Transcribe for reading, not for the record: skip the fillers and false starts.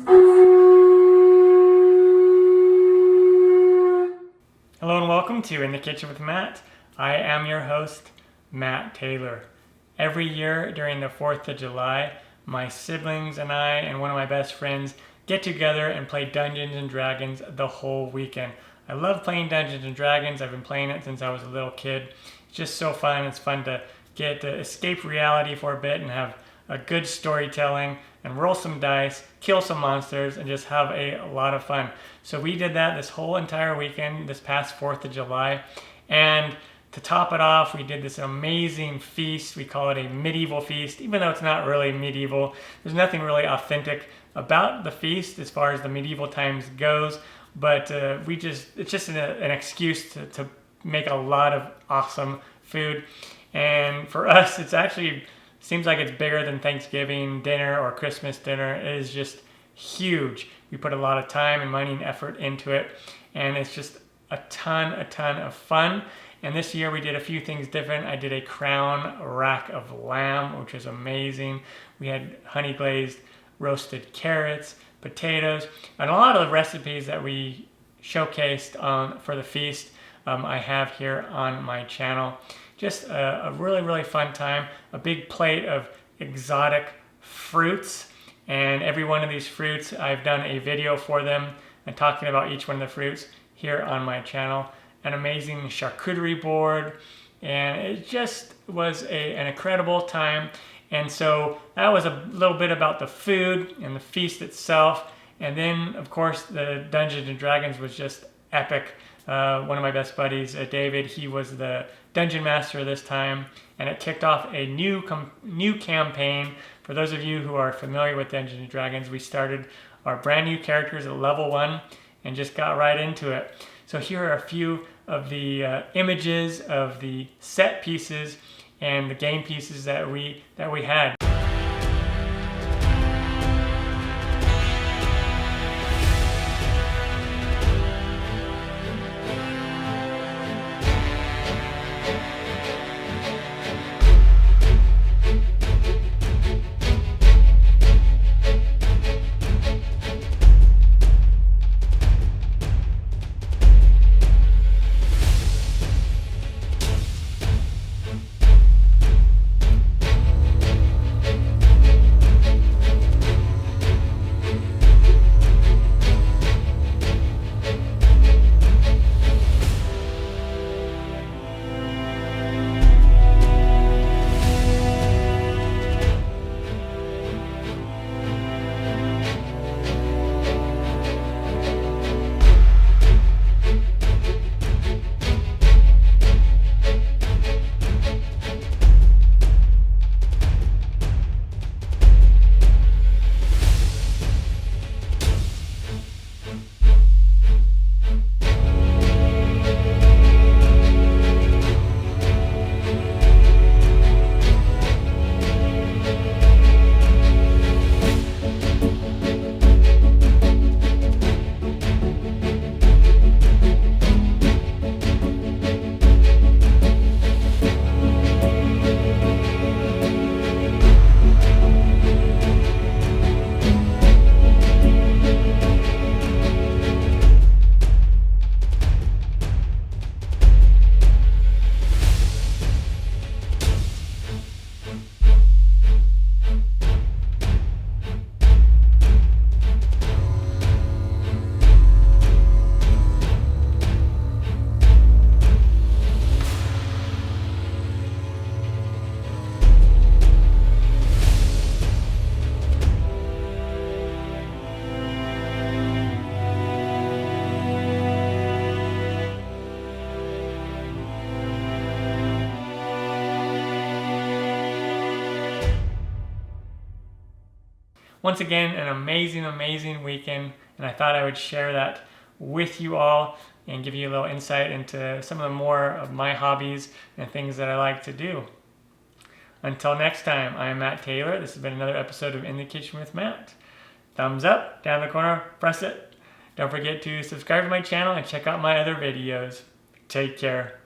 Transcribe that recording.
Hello and welcome to In the Kitchen with Matt. I am your host, Matt Taylor. Every year during the 4th of July, my siblings and I and one of my best friends get together and play Dungeons and Dragons the whole weekend. I love playing Dungeons and Dragons. I've been playing it since I was a little kid. It's just so fun. It's fun to get to escape reality for a bit and have a good storytelling and roll some dice, kill some monsters, and just have a lot of fun. So we did that this whole entire weekend, this past 4th of July. And to top it off, we did this amazing feast. We call it a medieval feast, even though it's not really medieval. There's nothing really authentic about the feast as far as the medieval times goes. But it's just an excuse to make a lot of awesome food. And for us, it's actually seems like it's bigger than Thanksgiving dinner or Christmas dinner. It is just huge. We put a lot of time and money and effort into it, and it's just a ton of fun. And this year we did a few things different. I did a crown rack of lamb, which was amazing. We had honey glazed roasted carrots, potatoes, and a lot of the recipes that we showcased for the feast I have here on my channel. Just a really fun time. A big plate of exotic fruits, and every one of these fruits I've done a video for them and talking about each one of the fruits here on my channel. An amazing charcuterie board, and it just was an incredible time. And so that was a little bit about the food and the feast itself. And then of course the Dungeons and Dragons was just epic. One of my best buddies, David, he was the dungeon master this time, and it kicked off a new campaign. For those of you who are familiar with Dungeons and Dragons, we started our brand new characters at level 1 and just got right into it. So here are a few of the images of the set pieces and the game pieces that we had. Once again, an amazing weekend, and I thought I would share that with you all and give you a little insight into some of the more of my hobbies and things that I like to do. Until next time, I am Matt Taylor. This has been another episode of In the Kitchen with Matt. Thumbs up, down the corner, press it. Don't forget to subscribe to my channel and check out my other videos. Take care.